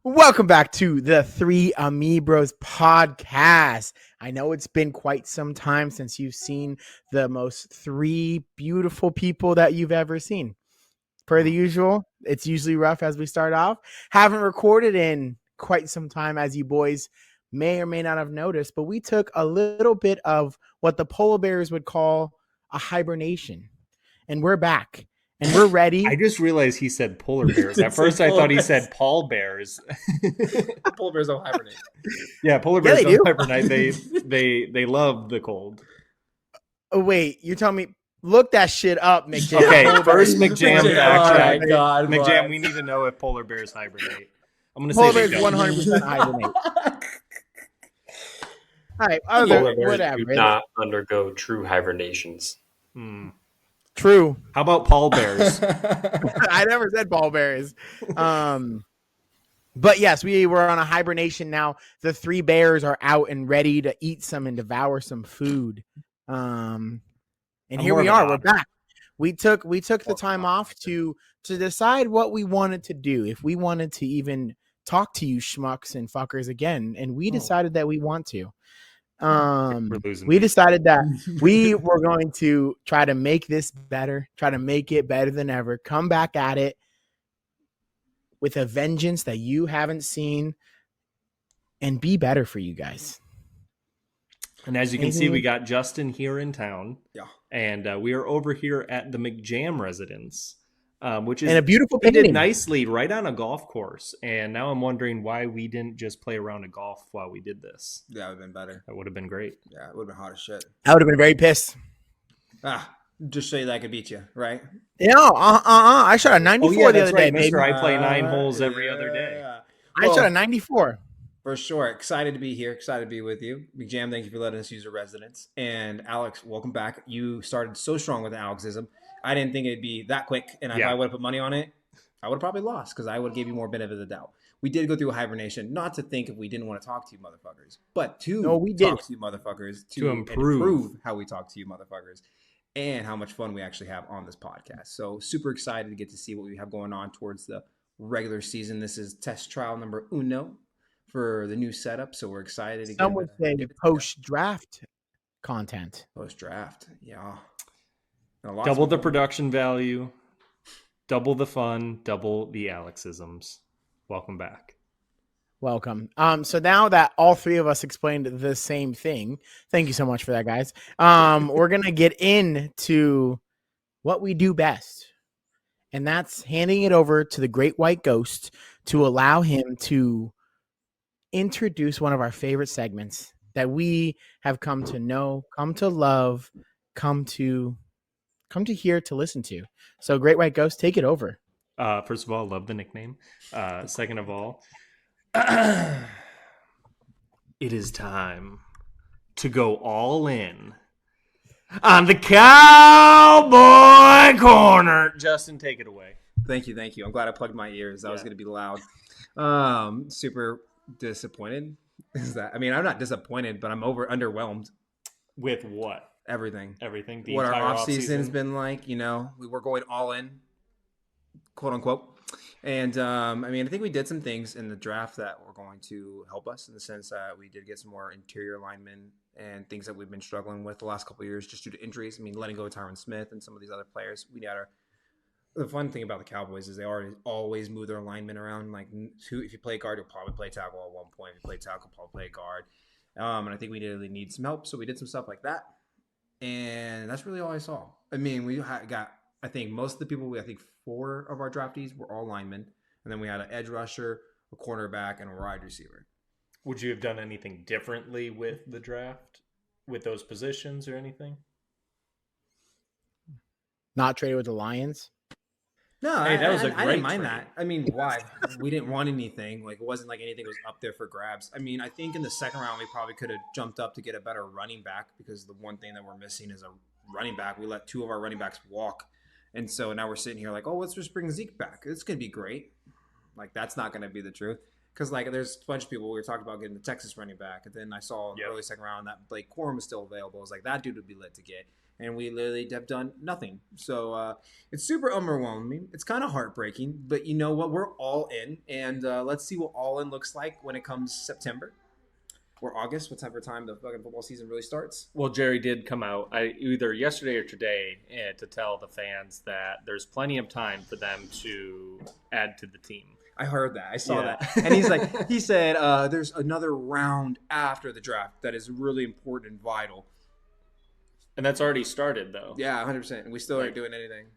Welcome back to the Three Amibros podcast. I know it's been quite some time since you've seen the most three beautiful people that you've ever seen. Per the usual, it's usually rough as we start off. Haven't recorded in quite some time, as you boys may or may not have noticed, but we took a little bit of what the polar bears would call a hibernation. And we're back. And we're ready. I just realized he said polar bears. At first, I thought he said Paul bears. Polar bears don't hibernate. Yeah, polar bears they don't hibernate. They love the cold. Oh wait, you're telling me? Look that shit up, McJam. Okay, first McJam fact check. God, McJam, we need to know if polar bears hibernate. I'm going to Polar say bears 100% hibernate. All right, whatever. Do not undergo true hibernations. True. How about Paul bears? I never said ball bears. But yes, we were on a hibernation now. The three bears are out and ready to eat some and devour some food. And here we are. We're back. We took the time off to decide what we wanted to do. If we wanted to even talk to you schmucks and fuckers again, and we decided that we want to. We decided that we were going to try to make this better, try to make it better than ever, come back at it with a vengeance that you haven't seen, and be better for you guys. And as you can see, we got Justin here in town. Yeah. And we are over here at the McJam residence, which is and a beautiful painted painting nicely right on a golf course. And now I'm wondering why we didn't just play around a golf while we did this. Yeah, it would have been better. That would have been great. Yeah, it would have been hot as shit. I would have been very pissed. Just so that I could beat you, right? Yeah, I shot a 94 the other day, mister. baby. I play 9 holes every other day. I shot a 94. For sure. Excited to be here. Excited to be with you. McJam, thank you for letting us use your residence. And Alex, welcome back. You started so strong with the Alexism. I didn't think it'd be that quick. And if I would have put money on it, I would have probably lost because I would have gave you more benefit of the doubt. We did go through a hibernation, not to think if we didn't want to talk to you motherfuckers, but to talk to you motherfuckers, to improve how we talk to you motherfuckers and how much fun we actually have on this podcast. So super excited to get to see what we have going on towards the regular season. This is test trial number uno for the new setup, so we're excited. Some would say post-draft content. Post-draft, yeah. Double the production value, double the fun, double the Alexisms. Welcome back. Welcome. So now that all three of us explained the same thing, thank you so much for that, guys. We're gonna get into what we do best, and that's handing it over to the Great White Ghost to allow him to introduce one of our favorite segments that we have come to know, come to love, come to hear, to listen to. So Great White Ghost, take it over. First of all, love the nickname. Second of all, it is time to go all in on the Cowboy Corner. Justin, take it away. Thank you. I'm glad I plugged my ears. That was going to be loud. Super disappointed. Is that? I mean, I'm not disappointed, but I'm underwhelmed. With what? Everything. The what our entire offseason has been like. You know, we were going all in, quote unquote. And I mean, I think we did some things in the draft that were going to help us in the sense that we did get some more interior linemen and things that we've been struggling with the last couple of years just due to injuries. I mean, letting go of Tyron Smith and some of these other players. The fun thing about the Cowboys is they always move their linemen around. Like, if you play guard, you'll probably play tackle at one point. If you play tackle, you'll probably play guard. And I think we really need some help, so we did some stuff like that. And that's really all I saw. I mean, we got, I think most of the people, 4 of our draftees were all linemen. And then we had an edge rusher, a cornerback, and a wide receiver. Would you have done anything differently with the draft, with those positions or anything? Not traded with the Lions? No, that was a great I didn't mind trade. that. I mean, why? We didn't want anything. Like, it wasn't like anything was up there for grabs. I mean, I think in the second round, we probably could have jumped up to get a better running back because the one thing that we're missing is a running back. We let 2 of our running backs walk. And so now we're sitting here like, oh, let's just bring Zeke back. It's going to be great. Like, that's not going to be the truth. Because, like, there's a bunch of people, we were talking about getting the Texas running back. And then I saw in the early second round that Blake Corum was still available. I was like, that dude would be lit to get. and we literally have done nothing. So it's super overwhelming. It's kind of heartbreaking, but you know what? We're all in, and let's see what all in looks like when it comes September or August, whatever time the fucking football season really starts. Well, Jerry did come out either yesterday or today to tell the fans that there's plenty of time for them to add to the team. I heard that. I saw that. And he said, there's another round after the draft that is really important and vital. And that's already started, though. Yeah, 100%. And we still aren't doing anything.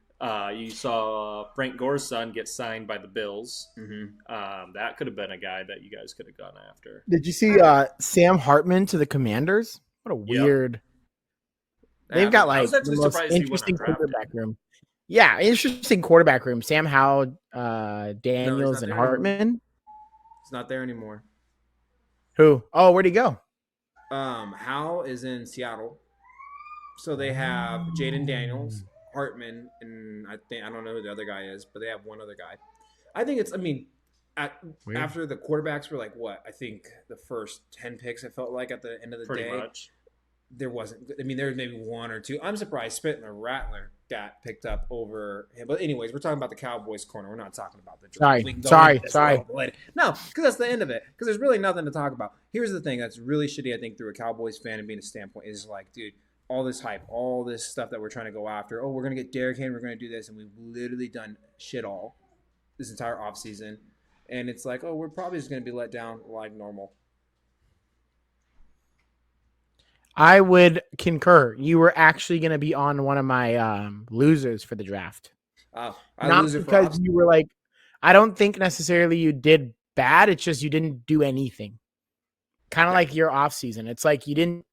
You saw Frank Gore's son get signed by the Bills. Mm-hmm. That could have been a guy that you guys could have gone after. Did you see Sam Hartman to the Commanders? What a weird. They've got like the most interesting quarterback room. Yeah, interesting quarterback room. Sam Howell, Daniels, and Hartman. He's not there anymore. Who? Oh, where'd he go? Howell is in Seattle. So they have Jaden Daniels, Hartman, and I don't know who the other guy is, but they have one other guy. I think after the quarterbacks were like what? I think the first 10 picks, it felt like at the end of the Pretty day. Much. There wasn't. I mean, there was maybe one or two. I'm surprised Spitler Rattler got picked up over him. But anyways, we're talking about the Cowboys corner. We're not talking about the draft. Sorry. No, because that's the end of it. Because there's really nothing to talk about. Here's the thing that's really shitty, I think, through a Cowboys fan and being a standpoint is like, dude, all this hype, all this stuff that we're trying to go after. Oh, we're going to get Derrick Henry. We're going to do this. And we've literally done shit all this entire offseason. And it's like, oh, we're probably just going to be let down like normal. I would concur. You were actually going to be on one of my losers for the draft. Oh, not because you were like, I don't think necessarily you did bad. It's just you didn't do anything. Kind of like your off season. It's like you didn't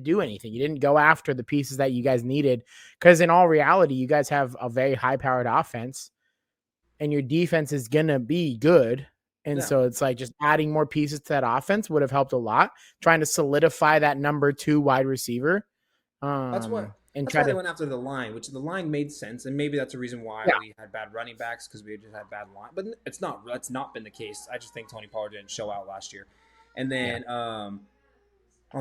do anything. You didn't go after the pieces that you guys needed. Because in all reality, you guys have a very high powered offense, and your defense is gonna be good. And so it's like just adding more pieces to that offense would have helped a lot. Trying to solidify that number 2 wide receiver. That's why they went after the line, which the line made sense, and maybe that's a reason why we had bad running backs because we just had bad line. But that's not been the case. I just think Tony Pollard didn't show out last year. And then on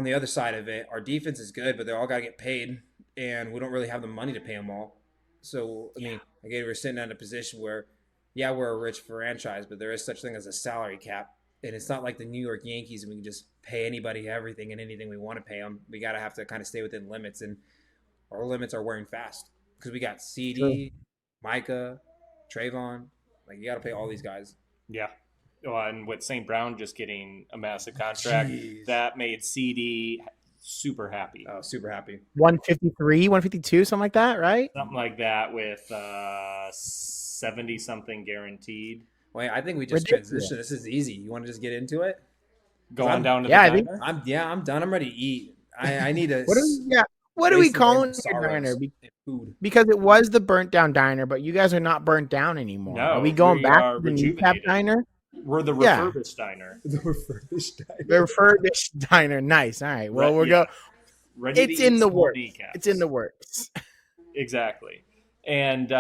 the other side of it, our defense is good, but they all got to get paid, and we don't really have the money to pay them all. So I mean, again, we're sitting in a position where. Yeah, we're a rich franchise, but there is such thing as a salary cap. And it's not like the New York Yankees and we can just pay anybody everything and anything we want to pay them. We got to have to kind of stay within limits, and our limits are wearing fast because we got CD, Micah, Trayvon. Like, you got to pay all these guys. Yeah. Well, and with St. Brown just getting a massive contract, that made CD super happy. Oh, super happy. 153, 152, something like that, right? Something like that with 70-something guaranteed. Wait, I think we just transitioned. This is easy. You want to just get into it? Go on down to the diner? I'm done. I'm ready to eat. I need to. What are we calling the diner? Food. Because it was the burnt down diner, but you guys are not burnt down anymore. No, are we going back to the new cap diner? We're the refurbished diner. The refurbished diner. The refurbished diner. Nice. All right. Well, we're going. It's in the works. It's in the works. Exactly. And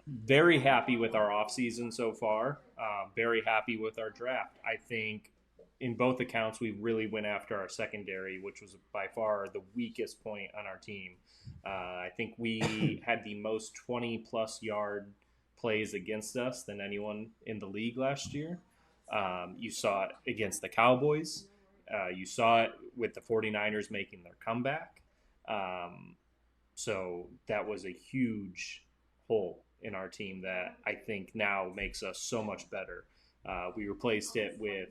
very happy with our offseason so far. Very happy with our draft. I think in both accounts, we really went after our secondary, which was by far the weakest point on our team. I think we had the most 20-plus yard plays against us than anyone in the league last year. You saw it against the Cowboys. You saw it with the 49ers making their comeback. So that was a huge hole in our team that I think now makes us so much better. We replaced it with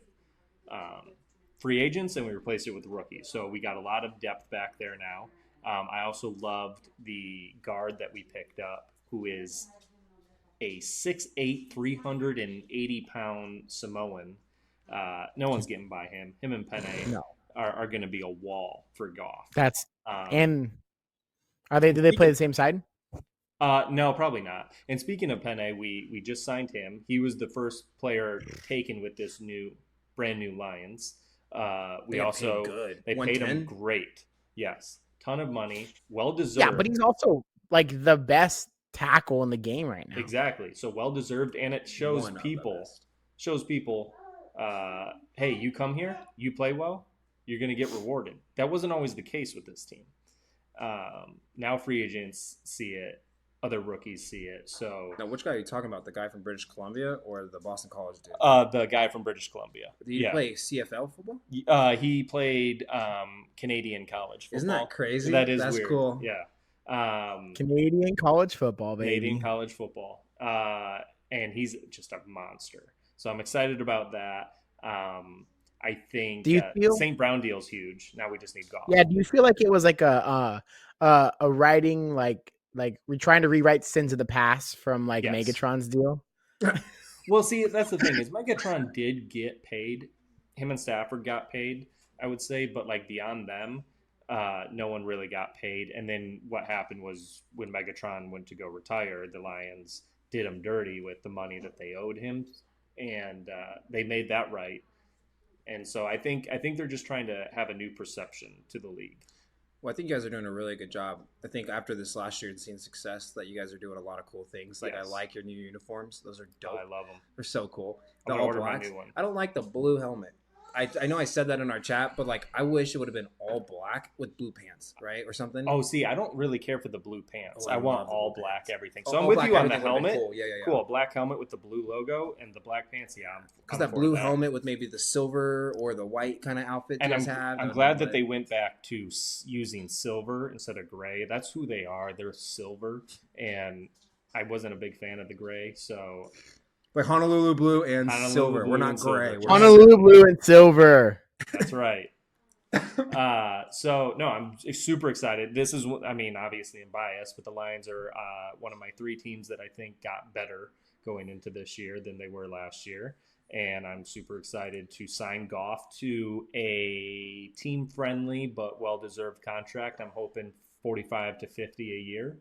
free agents and we replaced it with rookies. So we got a lot of depth back there now. I also loved the guard that we picked up, who is a 6'8", 380-pound Samoan. No one's getting by him. Him and Penne are going to be a wall for Goff. That's and are they? Do they play the same side? No, probably not. And speaking of Penne, we just signed him. He was the first player taken with this brand new Lions. They paid him great. Yes, ton of money, well deserved. Yeah, but he's also like the best tackle in the game right now. Exactly. So well deserved, and it shows people. Hey, you come here, you play well, you're going to get rewarded. That wasn't always the case with this team. Now free agents see it, other rookies see it. So Now, which guy are you talking about? The guy from British Columbia or the Boston College dude? the guy from British Columbia. Did he play CFL football? He played Canadian college football. Isn't that crazy? That is That's weird. cool. Yeah. Canadian college football, baby. Canadian college football. And he's just a monster. So I'm excited about that. I think Do you feel St. Brown deal's huge. Now we just need golf. Yeah, do you feel like it was like a writing like we're trying to rewrite sins of the past from like Yes. Megatron's deal? Well, see, that's the thing is Megatron did get paid. Him and Stafford got paid, I would say, but like beyond them, no one really got paid. And then what happened was when Megatron went to go retire, the Lions did him dirty with the money that they owed him, and they made that right. And so I think they're just trying to have a new perception to the league. Well, I think you guys are doing a really good job. I think after this last year and seeing success, that you guys are doing a lot of cool things. Like Yes. I like your new uniforms; those are dope. I love them. They're so cool. I'm The gonna all order my blacks. new one. I don't like the blue helmet. I know I said that in our chat, but like I wish it would have been all black with blue pants, right, or something. Oh, see, I don't really care for the blue pants. Oh, I I want love the all blue black pants. everything. So All I'm with black you on the everything would've been helmet. Cool. Yeah. Cool, black helmet with the blue logo and the black pants. Yeah, Because I'm that for blue helmet with maybe the silver or the white kind of outfit And you guys have. I'm glad that they went back to using silver instead of gray. That's who they are. They're silver, and I wasn't a big fan of the gray. So like Honolulu blue and Honolulu silver. blue We're not and silver. gray. We're Honolulu blue and silver. that's right. So no, I'm super excited. This is, I mean, obviously I'm biased, but the Lions are one of my three teams that I think got better going into this year than they were last year. And I'm super excited to sign Goff to a team-friendly but well-deserved contract. I'm hoping 45 to 50 a year.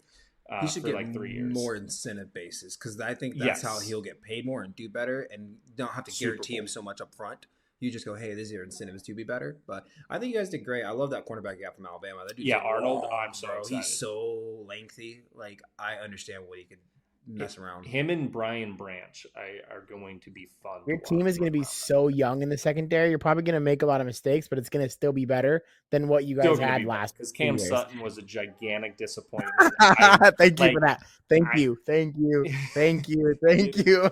He should for get like 3 years. more incentive basis because I think that's how Yes. he'll get paid more and do better and don't have to Super guarantee him cool. so much up front. You just go, hey, this is your incentive is to be better. But I think you guys did great. I love that cornerback you got from Alabama. That dude's Yeah, Arnold. long, I'm so bro. excited. He's so lengthy. Like I understand what he could mess around. Him and Brian Branch are going to be fun. Your to team watch is going to be run around. so young in the secondary. You're probably going to make a lot of mistakes, but it's going to still be better than what you guys had last because Cam years. Sutton was a gigantic disappointment. Thank you like, for that. Thank I- you. Thank you. Thank you. Thank you.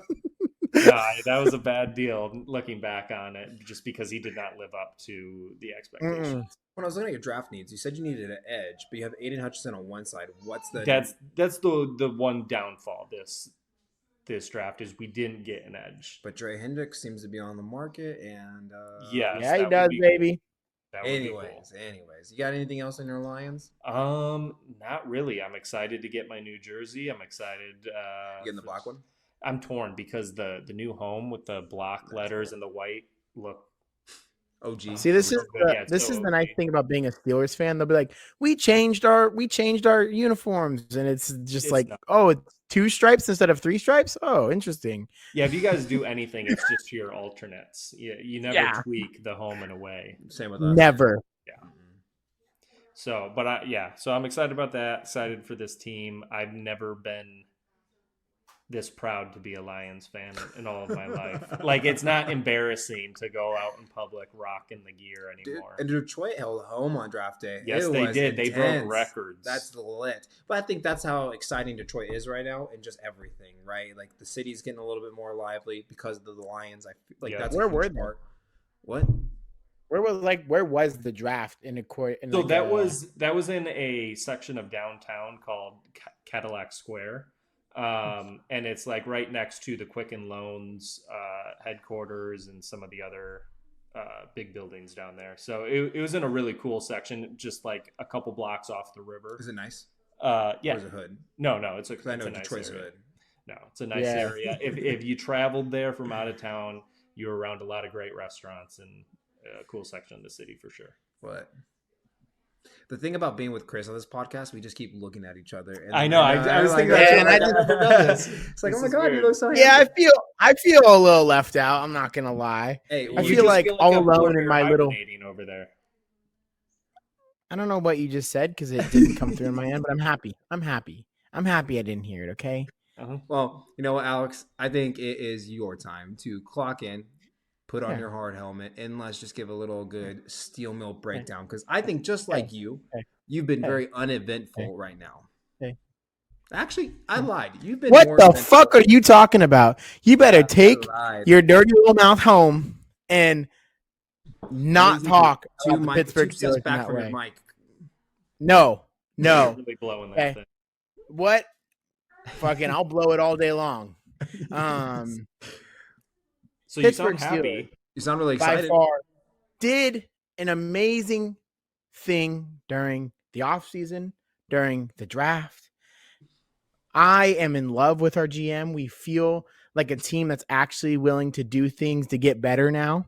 That was a bad deal looking back on it, just because he did not live up to the expectations. When I was looking at your draft needs, you said you needed an edge, but you have Aiden Hutchinson on one side. What's the That's the one downfall this draft is we didn't get an edge. But Dre Hendricks seems to be on the market, and Yes, Yeah, he that would does, be baby. That would be anyways, you got anything else in your Lions? cool. Not really. I'm excited to get my new jersey. I'm excited. You getting the black one? I'm torn because the new home with the block letters and the white look. OG. See, this is Yeah, this so is the nice OG. thing about being a Steelers fan. They'll be like, we changed our uniforms, and it's just It's like, not. oh, it's 2 stripes instead of 3 stripes. Oh, interesting. Yeah, if you guys do anything, it's just your alternates. You never Yeah. tweak the home and away. Same with us. Never. So, but so I'm excited about that. Excited for this team. I've never been this proud to be a Lions fan in all of my life. Like, it's not embarrassing to go out in public rocking the gear anymore. And Detroit held home on draft day. Yes, It they was did. They broke intense. records. That's lit. But I think that's how exciting Detroit is right now, and just everything, right? Like the city's getting a little bit more lively because of the Lions. I feel like Yeah. that's Where a huge were they? part. What? Where was the draft in a court? So that was in a section of downtown called Cadillac Square, and it's like right next to the Quicken Loans headquarters and some of the other big buildings down there. So it was in a really cool section, just like a couple blocks off the river. Is it nice? Yeah. Or is it hood? No, it's Because I know a nice Detroit's area. hood. No, it's a nice Yeah. area. If you traveled there from out of town, you were around a lot of great restaurants and a cool section of the city for sure. What? The thing about being with Chris on this podcast, we just keep looking at each other. And I know. I was like, thinking that too. too. I I've just- never done this. It's like, This oh my is god, weird. you look so Yeah, handsome. I feel a little left out. I'm not gonna lie. Hey, I You feel just like all a alone in warrior my little- hibernating over there. I don't know what you just said because it didn't come through in my end, but I'm happy. I'm happy I didn't hear it. Okay. Well, you know what, Alex? I think it is your time to clock in, put on your hard helmet, and let's just give a little good steel mill breakdown. Because I think just like you've been very uneventful right now. Actually, I lied. You've been What more the eventful. fuck are you talking about? You better take your dirty little mouth home and not talk about the Pittsburgh Steelers in that way. Mic. No. You're really blowing that thing. What? Fucking, I'll blow it all day long. So you sound happy. You sound really excited. By far, did an amazing thing during the offseason, during the draft. I am in love with our GM. We feel like a team that's actually willing to do things to get better now.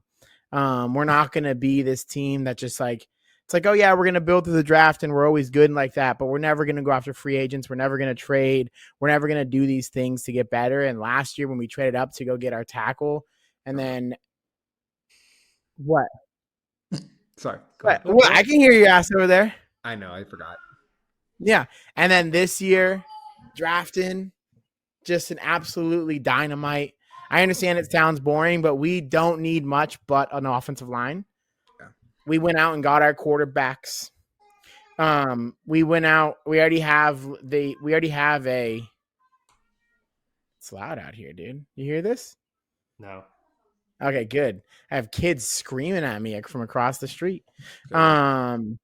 We're not going to be this team that just like, it's like, oh yeah, we're going to build through the draft and we're always good and like that, but we're never going to go after free agents. We're never going to trade. We're never going to do these things to get better. And last year when we traded up to go get our tackle and then what? Sorry. What? I can hear your ass over there. I know. I forgot. Yeah. And then this year, drafting just an absolutely dynamite. I understand it sounds boring, but we don't need much but an offensive line. Yeah. We went out and got our quarterbacks. We went out. We already have a. It's loud out here, dude. You hear this? No. Okay, good. I have kids screaming at me from across the street. Good.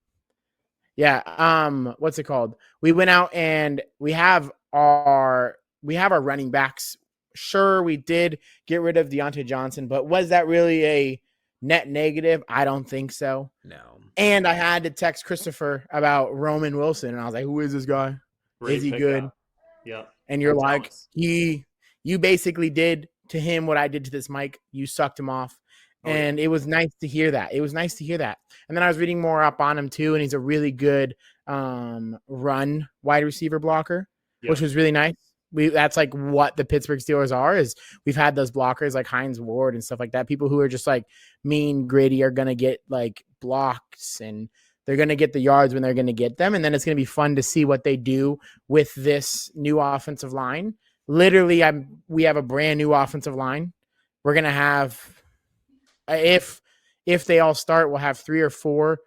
Yeah. What's it called? We went out and we have our running backs. Sure, we did get rid of Deontay Johnson, but was that really a net negative? I don't think so. No. And I had to text Christopher about Roman Wilson, and I was like, "Who is this guy? Is he good?" Yeah. And you're like, you basically did to him what I did to this Mike. You sucked him off. And it was nice to hear that. And then I was reading more up on him too, and he's a really good run wide receiver blocker, which was really nice. That's like what the Pittsburgh Steelers are, is we've had those blockers like Hines Ward and stuff like that. People who are just like mean, gritty are going to get like blocks and they're going to get the yards when they're going to get them. And then it's going to be fun to see what they do with this new offensive line. Literally, we have a brand new offensive line. We're going to have, if they all start, we'll have 3 or 4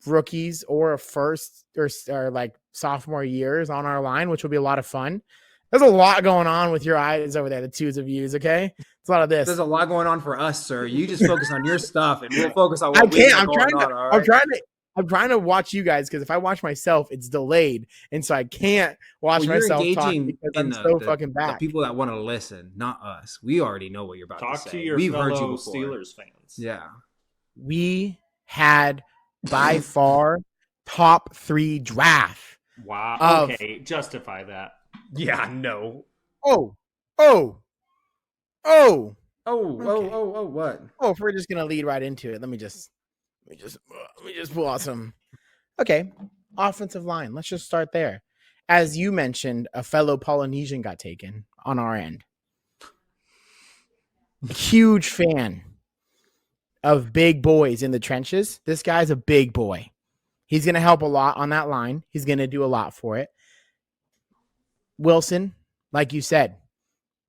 rookies or a first or like sophomore years on our line, which will be a lot of fun. There's a lot going on with your eyes over there, the twos of yous, okay? It's a lot of this. There's a lot going on for us, sir. You just focus on your stuff, and we'll focus on what we got going on, all right? I'm trying to watch you guys because if I watch myself, it's delayed, and so I can't watch myself talk because I'm so fucking bad. The people that want to listen, not us. We already know what you're about to say. Talk to your fellow Steelers fans. Yeah. We had by far top 3 draft. Wow. Okay, justify that. Yeah, no. Oh, what? Oh, if we're just gonna lead right into it, let me just pull out some. Okay, offensive line. Let's just start there. As you mentioned, a fellow Polynesian got taken on our end. Huge fan of big boys in the trenches. This guy's a big boy. He's gonna help a lot on that line. He's gonna do a lot for it. Wilson, like you said,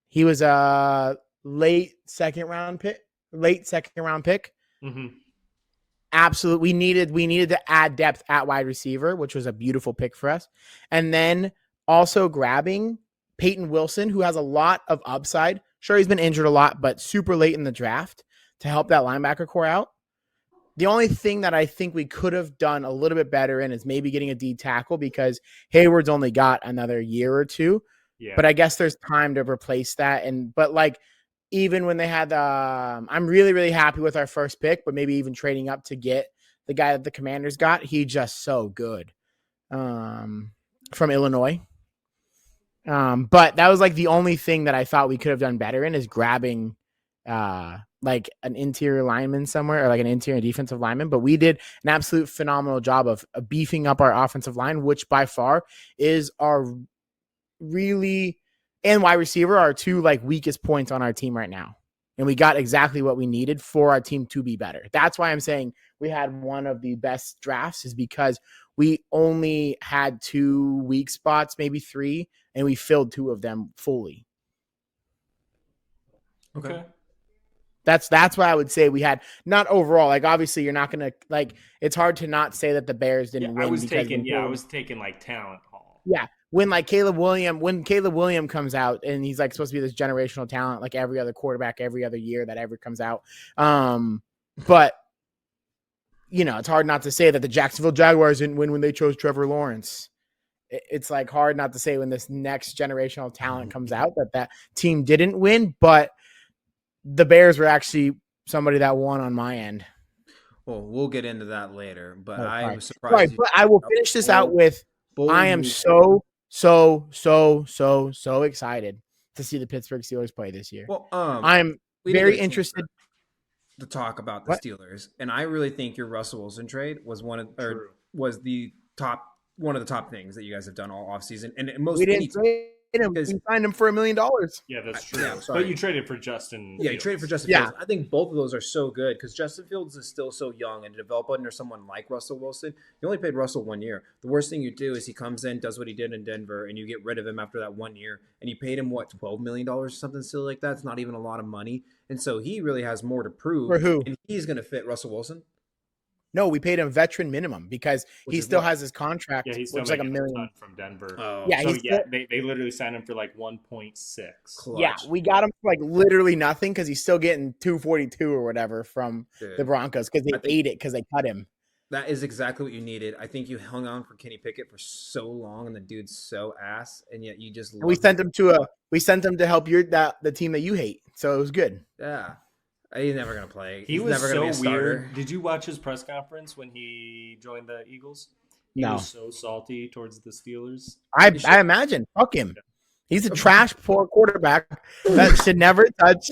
he was a late second round pick. Mm-hmm. Absolutely. We needed to add depth at wide receiver, which was a beautiful pick for us. And then also grabbing Peyton Wilson, who has a lot of upside. Sure, he's been injured a lot, but super late in the draft to help that linebacker core out. The only thing that I think we could have done a little bit better in is maybe getting a D tackle because Hayward's only got another year or 2. Yeah. But I guess there's time to replace that. But like even when they had I'm really, really happy with our first pick, but maybe even trading up to get the guy that the Commanders got. He just so good from Illinois. But that was like the only thing that I thought we could have done better in is grabbing like an interior lineman somewhere or like an interior defensive lineman. But we did an absolute phenomenal job of beefing up our offensive line, which by far is our really and wide receiver are 2 like weakest points on our team right now. And we got exactly what we needed for our team to be better. That's why I'm saying we had one of the best drafts is because we only had 2 weak spots, maybe 3, and we filled 2 of them fully. Okay. That's what I would say we had. Not overall. Like obviously, you're not gonna like. It's hard to not say that the Bears didn't win. I was taking like talent haul. Yeah, when Caleb William comes out and he's like supposed to be this generational talent, like every other quarterback every other year that ever comes out. But it's hard not to say that the Jacksonville Jaguars didn't win when they chose Trevor Lawrence. It's like hard not to say when this next generational talent comes out that team didn't win, but the Bears were actually somebody that won on my end. Well, we'll get into that later, but I was surprised. Right, but I will finish this out with I am so excited to see the Pittsburgh Steelers play this year. Well, I'm very interested to talk about the Steelers, and I really think your Russell Wilson trade was one of the top things that you guys have done all offseason. And most we didn't trade him. We signed him for $1 million. Yeah, that's true. But you traded for Justin. Yeah, you traded for Justin Fields. I think both of those are so good because Justin Fields is still so young, and to develop under someone like Russell Wilson, you only paid Russell 1 year. The worst thing you do is he comes in, does what he did in Denver, and you get rid of him after that 1 year, and you paid him $12 million or something silly like that. It's not even a lot of money, and so he really has more to prove. For who? And he's going to fit Russell Wilson. No, we paid him veteran minimum because he still has his contract. Yeah, he's still like $1 million from Denver. Oh. Yeah, so they literally signed him for like 1.6. Yeah, we got him for like literally nothing because he's still getting 242 or whatever from the Broncos because they ate it because they cut him. That is exactly what you needed. I think you hung on for Kenny Pickett for so long, and the dude's so ass, and yet you just we sent him to help the team that you hate, so it was good. Yeah. He's never going to play. He was so weird. Did you watch his press conference when he joined the Eagles? He was so salty towards the Steelers. I imagine. Fuck him. He's a trash poor quarterback that should never touch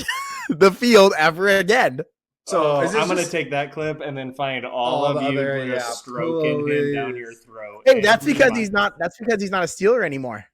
the field ever again. So I'm going to take that clip and then find all of you stroking him down your throat. Hey, that's because he's not a Steeler anymore.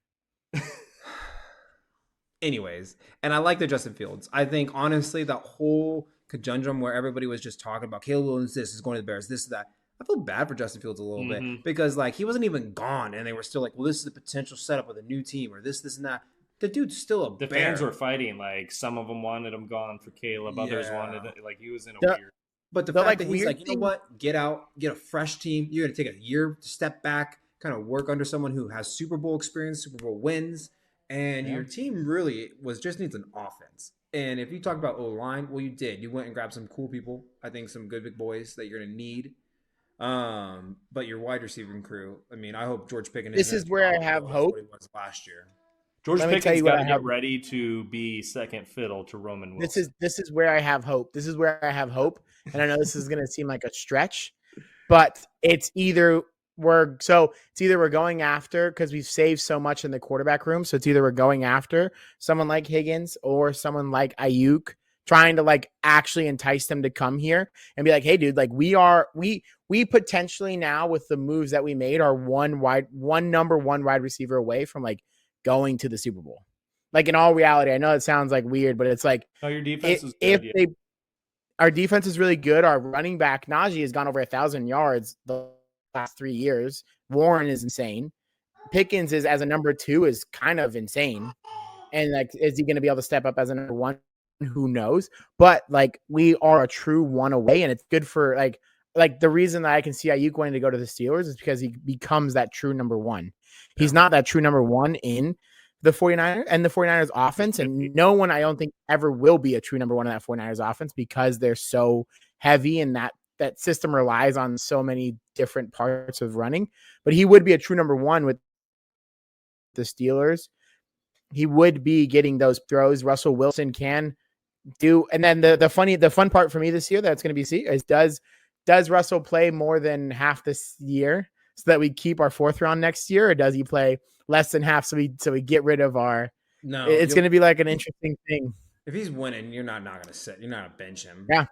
Anyways, and I like the Justin Fields. I think, honestly, that whole conundrum where everybody was just talking about Caleb Williams, this is going to the Bears, this, that. I feel bad for Justin Fields a little bit because, he wasn't even gone, and they were still like, well, this is the potential setup of a new team or this, and that. The dude's still a Bear. The fans were fighting. Like, some of them wanted him gone for Caleb. Others wanted it. Like, he was in a weird. But the fact that he's like, you know what? Get out, get a fresh team. You're going to take a year to step back, kind of work under someone who has Super Bowl experience, Super Bowl wins. And your team really just needs an offense. And if you talk about O-line, well, you did. You went and grabbed some cool people. I think some good big boys that you're going to need. But your wide receiving crew, I mean, I hope George Pickens. This is where I have hope. What he was last year. George Pickens got to get ready to be second fiddle to Roman Wilson. This is where I have hope. This is where I have hope. And I know this is going to seem like a stretch, but it's either we're going after, because we've saved so much in the quarterback room. So it's either we're going after someone like Higgins or someone like Ayuk, trying to actually entice them to come here and be like, hey dude, we potentially now with the moves that we made are one number one wide receiver away from going to the Super Bowl. In all reality, I know it sounds weird, but it's your defense is good. Our defense is really good. Our running back Najee has gone over 1,000 yards the last 3 years. Warren is insane. Pickens is as a number 2 is kind of insane. And is he going to be able to step up as a number 1? Who knows? But we are a true one away, and it's good for the reason that I can see Ayuk wanting to go to the Steelers is because he becomes that true number 1. He's not that true number 1 in the 49ers and the 49ers offense, and no one I don't think ever will be a true number 1 in that 49ers offense because they're so heavy and that system relies on so many different parts of running. But he would be a true number 1 with the Steelers. He would be getting those throws Russell Wilson can do. And then the fun part for me this year that's going to be is does Russell play more than half this year so that we keep our 4th round next year, or does he play less than half so we get rid of our? No, it's going to be an interesting thing. If he's winning, you're not going to sit. You're not going to bench him. Yeah.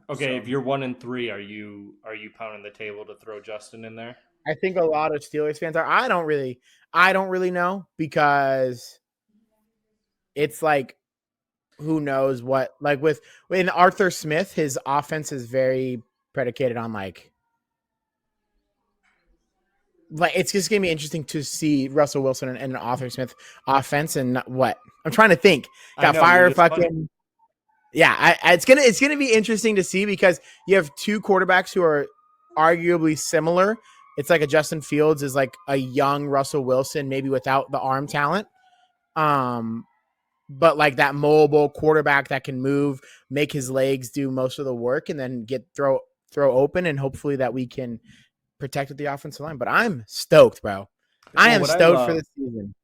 Okay, if you're 1-3, are you pounding the table to throw Justin in there? I think a lot of Steelers fans are. I don't really know because it's who knows what in Arthur Smith, his offense is very predicated on it's just gonna be interesting to see Russell Wilson and an Arthur Smith offense and what I'm trying to think. Got fire fucking. Yeah, it's gonna be interesting to see because you have two quarterbacks who are arguably similar. It's like a Justin Fields is like a young Russell Wilson, maybe without the arm talent. But like that mobile quarterback that can move, make his legs do most of the work, and then get throw open, and hopefully that we can protect the offensive line. But I'm stoked, bro. I am stoked for this season.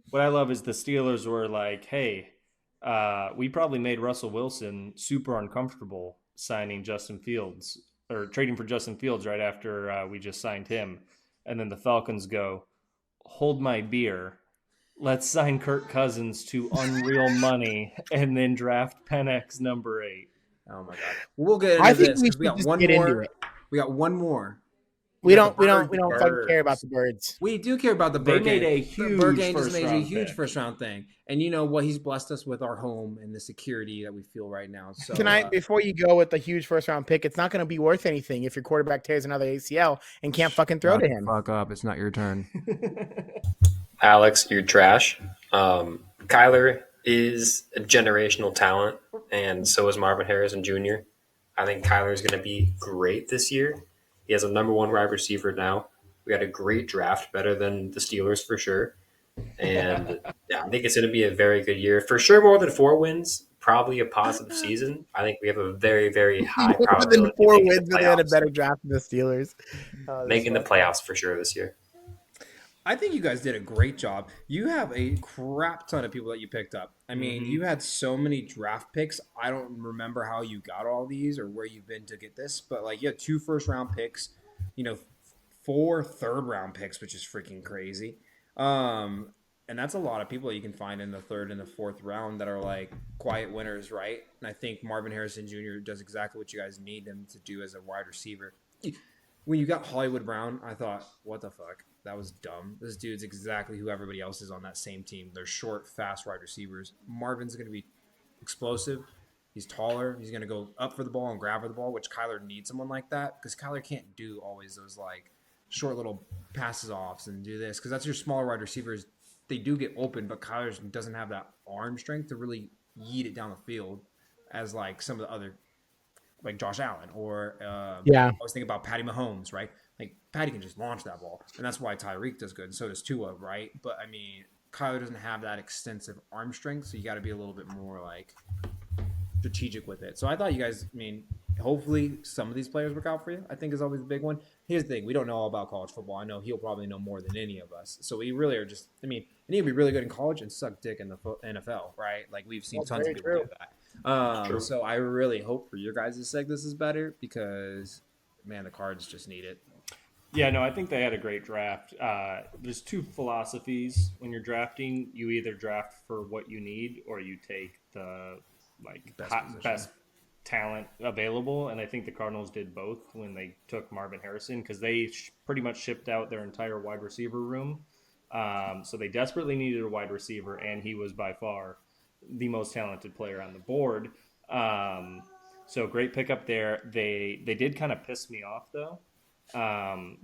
What I love is the Steelers were like, hey, we probably made Russell Wilson super uncomfortable signing Justin Fields or trading for Justin Fields right after we just signed him. And then the Falcons go, hold my beer. Let's sign Kirk Cousins to unreal money and then draft Penix number 8. Oh my god. We'll get into this because we got one more. We got one more. We don't fucking care about the birds. We do care about the bird. They made a huge first round thing. And you know what? He's blessed us with our home and the security that we feel right now. So can I, before you go with the huge first round pick, it's not going to be worth anything if your quarterback tears another ACL and can't fucking throw to him. Fuck up. It's not your turn. Alex, you're trash. Kyler is a generational talent, and so is Marvin Harrison Jr. I think Kyler is going to be great this year. He has a number 1 wide receiver now. We had a great draft, better than the Steelers for sure. And yeah, I think it's going to be a very good year. For sure, more than 4 wins, probably a positive season. I think we have a very, very high probability. More than 4 wins, but they had a better draft than the Steelers. Making the playoffs for sure this year. I think you guys did a great job. You have a crap ton of people that you picked up. I mean, you had so many draft picks. I don't remember how you got all these or where you've been to get this, but like you had 2 first-round picks, 4 third-round picks, which is freaking crazy. And that's a lot of people you can find in the 3rd and the 4th round that are like quiet winners, right? And I think Marvin Harrison Jr. does exactly what you guys need him to do as a wide receiver. When you got Hollywood Brown, I thought, what the fuck? That was dumb. This dude's exactly who everybody else is on that same team. They're short, fast wide receivers. Marvin's going to be explosive. He's taller. He's going to go up for the ball and grab for the ball, which Kyler needs someone like that because Kyler can't do always those like short little passes offs and do this because that's your smaller wide receivers. They do get open, but Kyler doesn't have that arm strength to really yeet it down the field as like some of the other like Josh Allen or I was thinking about Patty Mahomes, right? Like Patty can just launch that ball, and that's why Tyreek does good, and so does Tua, right? But I mean, Kyler doesn't have that extensive arm strength, so you got to be a little bit more like strategic with it. So I thought you guys, hopefully some of these players work out for you. I think is always the big one. Here's the thing: we don't know all about college football. I know he'll probably know more than any of us. So we really are just, and he can be really good in college and suck dick in the NFL, right? Like we've seen tons of people do that. So I really hope for your guys' sake this is better because, man, the Cards just need it. Yeah, no, I think they had a great draft. There's 2 philosophies when you're drafting. You either draft for what you need or you take the best talent available. And I think the Cardinals did both when they took Marvin Harrison because they pretty much shipped out their entire wide receiver room. So they desperately needed a wide receiver, and he was by far the most talented player on the board. So great pickup there. They did kind of piss me off, though.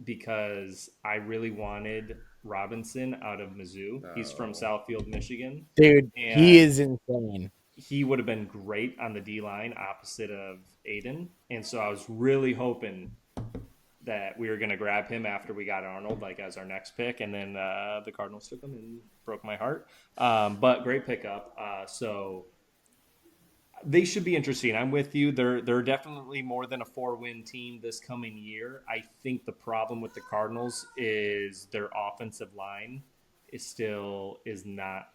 Because I really wanted Robinson out of Mizzou. He's from Southfield, Michigan. Dude, he is insane. He would have been great on the D-line opposite of Aiden. And so I was really hoping that we were going to grab him after we got Arnold, like as our next pick. And then the Cardinals took him and broke my heart. But great pickup. So they should be interesting. I'm with you. They're definitely more than a 4-win team this coming year. I think the problem with the Cardinals is their offensive line is not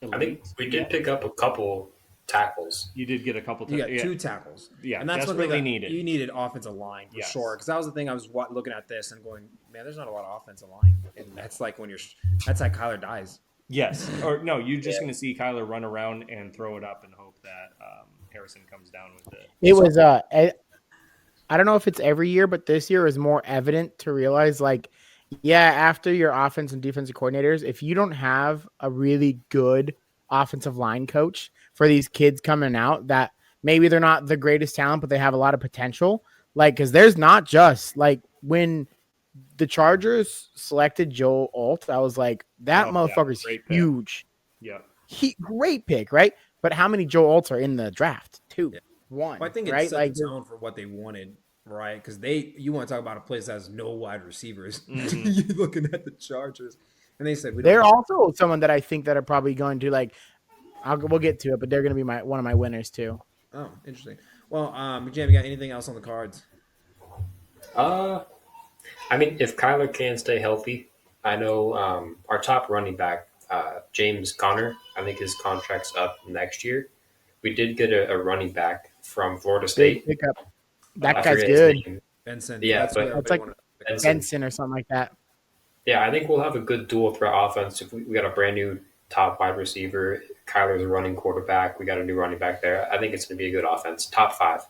elite. I think we did pick up a couple tackles. You did get a couple. You got 2 tackles. Yeah, and that's what they needed. You needed offensive line for sure. Because that was the thing I was looking at this and going, man, there's not a lot of offensive line, and that's like that's how Kyler dies. Yes. Or no, you're just going to see Kyler run around and throw it up and hope that Harrison comes down with it. It was I don't know if it's every year, but this year is more evident to realize after your offense and defensive coordinators, if you don't have a really good offensive line coach for these kids coming out that maybe they're not the greatest talent, but they have a lot of potential, because there's not just when the Chargers selected Joe Alt, I was like, that motherfucker's huge. Yeah. Great pick, right? But how many Joe Olts are in the draft? 2, Yeah. 1. Well, I think it right? set Like the tone for what they wanted, right? Because you want to talk about a place that has no wide receivers. Mhm. You're looking at the Chargers, and they said they're also someone that I think that are probably going to like. We'll get to it, but they're going to be one of my winners too. Oh, interesting. Well, Jam, you got anything else on the cards? I mean, if Kyler can stay healthy, I know our top running back, James Conner, I think his contract's up next year. We did get a running back from Florida Big State. pickup. I That guy's forget good. his name. Benson. Yeah, That's who but It's everybody like wanted. Benson or something like that. Yeah, I think we'll have a good dual threat offense. If we got a brand new top wide receiver, Kyler's a running quarterback. We got a new running back there. I think it's going to be a good offense. Top 5.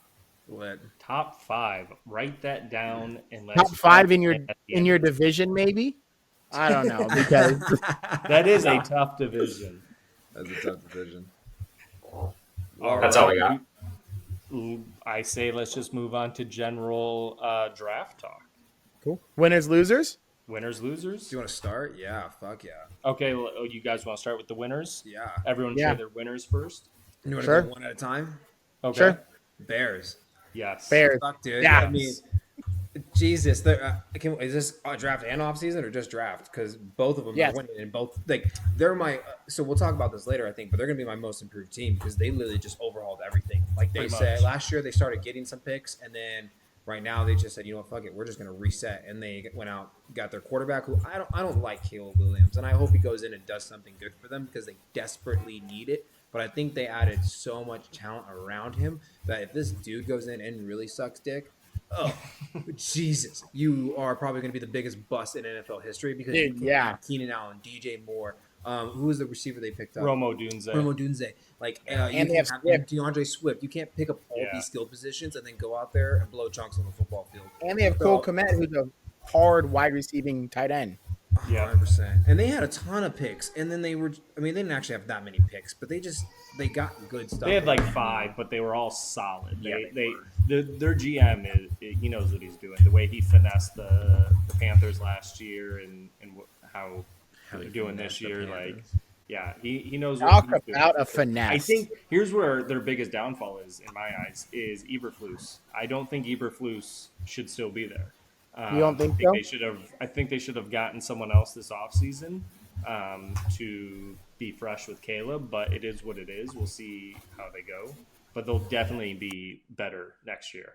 Lit. Top 5. Write that down and let's Top 5 in at the in end. your division, maybe. I don't know because That is a tough division. That's a tough division. That's all I got. I say let's just move on to general draft talk. cool. Winners, losers. Winners, losers. Do you want to start? Yeah, fuck yeah. Okay, well, you guys want to start with the winners? Yeah. Everyone Yeah. say their winners first. You want to Sure. go one at a time? Okay. Sure. Bears. Yes. Bears. Fuck, dude. Yeah. I mean, Jesus. Is this draft and off season or just draft? Because both of them Yes. are winning, and both they're my. So we'll talk about this later, I think. But they're gonna be my most improved team because they literally just overhauled everything. Like they Pretty said much. last year, they started getting some picks, and then right now they just said, you know what, fuck it, we're just gonna reset. And they went out, got their quarterback, who I don't like Caleb Williams, and I hope he goes in and does something good for them because they desperately need it. But I think they added so much talent around him that if this dude goes in and really sucks dick, oh, Jesus, you are probably going to be the biggest bust in NFL history because Dude, you can't yeah. have Keenan Allen, DJ Moore. Who was the receiver they picked up? Romo Dunze. Romo Dunze. Like, you And they can have have Swift. DeAndre Swift. You can't pick up all Yeah. these skill positions and then go out there and blow chunks on the football field. And they have Cole Kmet, who's a hard wide receiving tight end. Yeah. 100%. And they had a ton of picks. And then they didn't actually have that many picks, but they got good stuff. They had like 5, but they were all solid. Yeah, Their GM he knows what he's doing. The way he finessed the Panthers last year and how they're doing this year, like, yeah, he knows what Talk he's doing. about a finesse. I think here's where their biggest downfall is, in my eyes, is Eberflus. I don't think Eberflus should still be there. You don't think so? I think they should have gotten someone else this offseason to be fresh with Caleb, but it is what it is. We'll see how they go. But they'll definitely be better next year,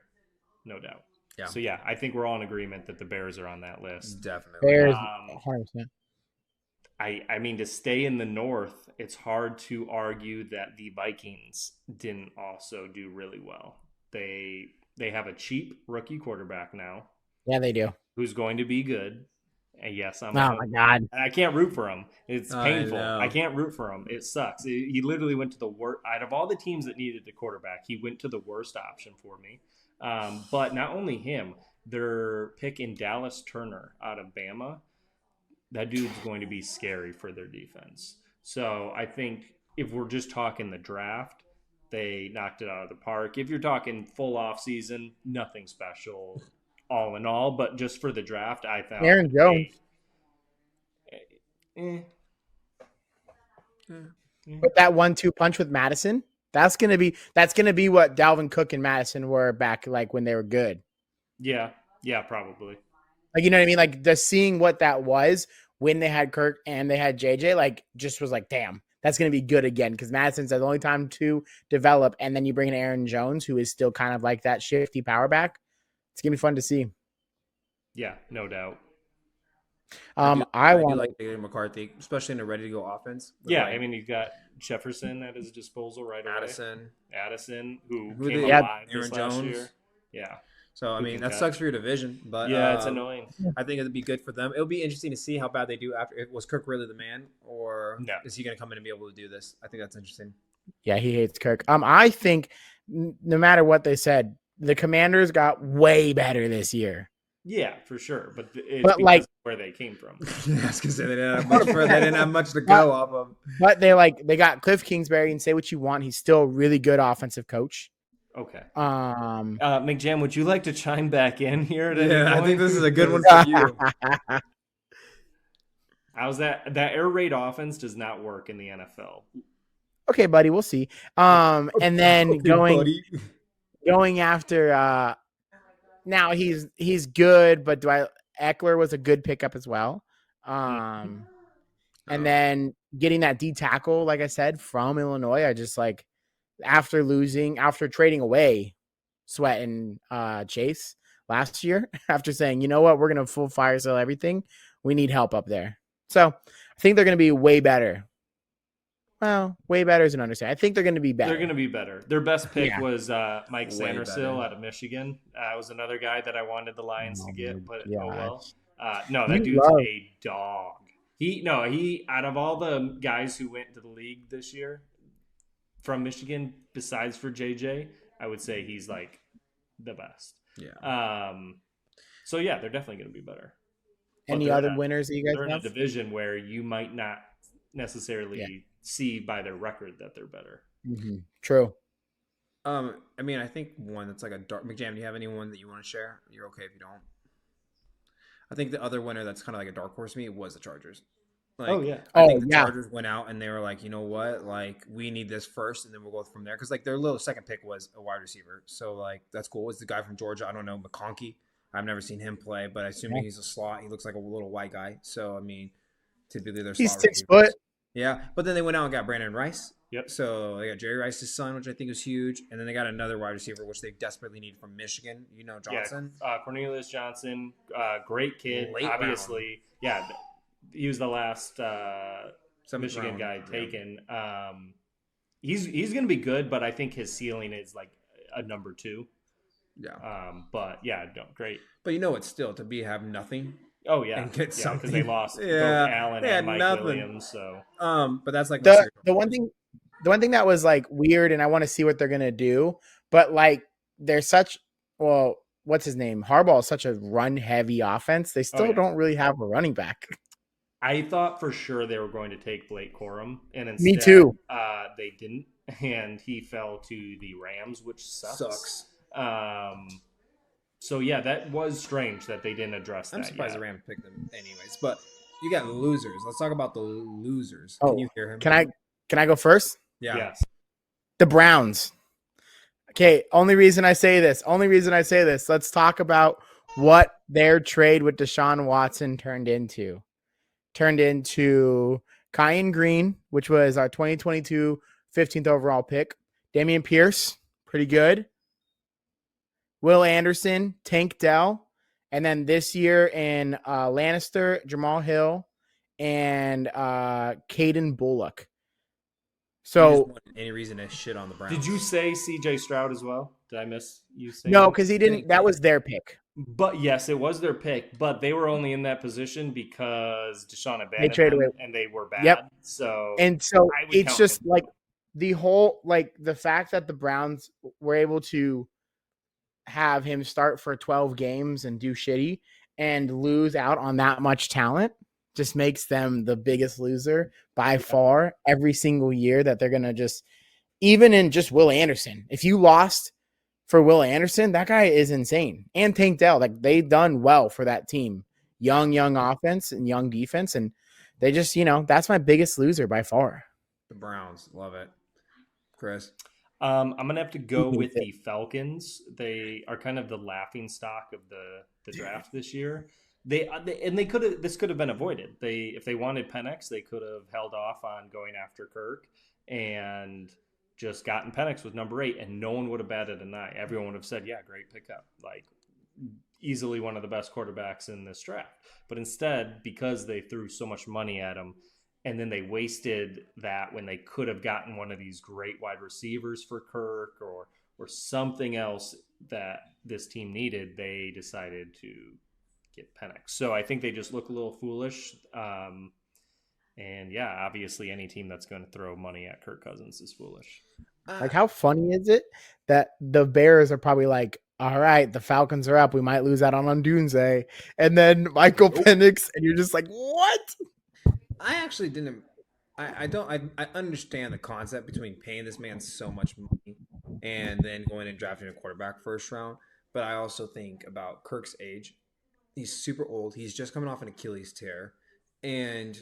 no doubt. Yeah. So, yeah, I think we're all in agreement that the Bears are on that list. Definitely. Bears, Um, 100%. I mean, to stay in the North, it's hard to argue that the Vikings didn't also do really well. They have a cheap rookie quarterback now Yeah, they do. who's going to be good. And yes, Oh my God. and I can't root for him. It's I painful. know. I can't root for him. It sucks. He literally went to the worst. Out of all the teams that needed a quarterback, he went to the worst option for me. But not only him, their pick in Dallas Turner out of Bama, that dude's going to be scary for their defense. So I think if we're just talking the draft, they knocked it out of the park. If you're talking full off season, nothing special all in all, but just for the draft, I thought Aaron Jones. But that 1-2 punch with Madison, that's gonna be what Dalvin Cook and Madison were back like when they were good. Yeah, probably. Like, you know what I mean? Like, just seeing what that was when they had Kirk and they had JJ, like, just was like, damn, that's going to be good again. Because Madison's the only time to develop. And then you bring in Aaron Jones, who is still kind of like that shifty power back. It's going to be fun to see. Yeah, no doubt. I do want like David McCarthy, especially in a ready-to-go offense. With, Yeah, like, I mean, he's got Jefferson at his disposal right away. Addison. Who Who came they- alive Aaron this last Jones. year. Yeah. So, I Who mean, can that catch. sucks for your division. But Yeah, it's annoying. I think it'd be good for them. It'll be interesting to see how bad they do after. Was Kirk really the man, or No. is he going to come in and be able to do this? I think that's interesting. Yeah, he hates Kirk. I think no matter what they said, the Commanders got way better this year. Yeah, for sure. But it's But, because like- of where they came from. I was going to say they didn't have much to go off of. But they got Cliff Kingsbury, and say what you want, he's still a really good offensive coach. Okay. Um, McJam, would you like to chime back in here? At any Yeah, I point? think this is a good one for you. How's that? That air raid offense does not work in the NFL. okay, buddy, we'll see. And then Okay, buddy. going after now he's good, but Eckler was a good pickup as well. And then getting that D tackle, like I said, from Illinois, I just like after trading away Sweat and Chase last year, after saying, you know what, we're gonna full fire sell everything. We need help up there. So I think they're gonna be way better. Well, way better is an understatement. I think they're going to be better. They're going to be better. Their best pick Yeah. was Mike Way Sandersill better. out of Michigan. Was another guy that I wanted the Lions to get, but oh well. gosh. No, that You dude's love- a dog. He out of all the guys who went to the league this year from Michigan, besides for JJ, I would say he's like the best. Yeah. So yeah, they're definitely going to be better. But Any they're other not- winners that you guys They're in a have? division where you might not necessarily see by their record that they're better. Mm-hmm. True. I mean, I think one that's like a dark. McJam, do you have anyone that you want to share? You're okay if you don't. I think the other winner that's kind of like a dark horse to me was the Chargers. Like, Oh, yeah. I think the yeah. Chargers went out and they were like, you know what, like we need this first, and then we'll go from there. Because like their little second pick was a wide receiver, so like that's cool. It's the guy from Georgia. I don't know McConkey. I've never seen him play, but I assume he's a slot. He looks like a little white guy. So I mean, typically they're He's slot 6 receivers. foot. Yeah, but then they went out and got Brandon Rice. Yep. So they got Jerry Rice's son, which I think was huge, and then they got another wide receiver, which they desperately need from Michigan. You know, Johnson. Yeah, Cornelius Johnson, great kid. Late obviously, yeah, he was the last Michigan round. guy taken. He's going to be good, but I think his ceiling is like a number 2. Yeah. But yeah, no, great. But you know what? Still to have nothing. Oh yeah, And get something. because they lost both Yeah, Allen they had and Mike nothing. Williams. So But that's like The one thing that was like weird, and I want to see what they're gonna do. But like, they're such what's his name? Harbaugh is such a run heavy offense. They still don't really have a running back. I thought for sure they were going to take Blake Corum, and instead, Me too. They didn't, and he fell to the Rams, which sucks. So yeah, that was strange that they didn't address that. I'm surprised yet. the Rams picked them anyways. But you got losers. Let's talk about the losers. Oh, Can you hear him? Can I go first? Yeah. Yes. The Browns. Okay, only reason I say this. Let's talk about what their trade with Deshaun Watson turned into. Turned into Kyan Green, which was our 2022 15th overall pick. Damian Pierce, pretty good. Will Anderson, Tank Dell, and then this year in Lannister, Jamal Hill, and Caden Bullock. So any reason to shit on the Browns? Did you say C.J. Stroud as well? Did I miss you saying? no, because he didn't. That was their pick. But yes, it was their pick, but they were only in that position because Deshaun abandoned traded them away. and they were bad. Yep. So And so I would it's count just him. like the whole, like the fact that the Browns were able to have him start for 12 games and do shitty and lose out on that much talent just makes them the biggest loser by far every single year that they're going to just, even in just Will Anderson. If you lost for Will Anderson, that guy is insane. And Tank Dell, like they've done well for that team. Young offense and young defense. And they just, that's my biggest loser by far. The Browns. Love it. Chris? I'm gonna have to go with the Falcons. They are kind of the laughing stock of the draft this year. They could have, this could have been avoided. If they wanted Penix, they could have held off on going after Kirk and just gotten Penix with number 8, and no one would have batted an eye. Everyone would have said, "Yeah, great pickup, like easily one of the best quarterbacks in this draft." But instead, because they threw so much money at him, and then they wasted that when they could have gotten one of these great wide receivers for Kirk or something else that this team needed, they decided to get Penix. So I think they just look a little foolish. And yeah, obviously any team that's going to throw money at Kirk Cousins is foolish. Like, how funny is it that the Bears are probably like, all right, the Falcons are up. We might lose out on Doomsday. And then Michael Penix, and you're just like, what? I actually didn't. I understand the concept between paying this man so much money and then going and drafting a quarterback first round. But I also think about Kirk's age. He's super old. He's just coming off an Achilles tear. And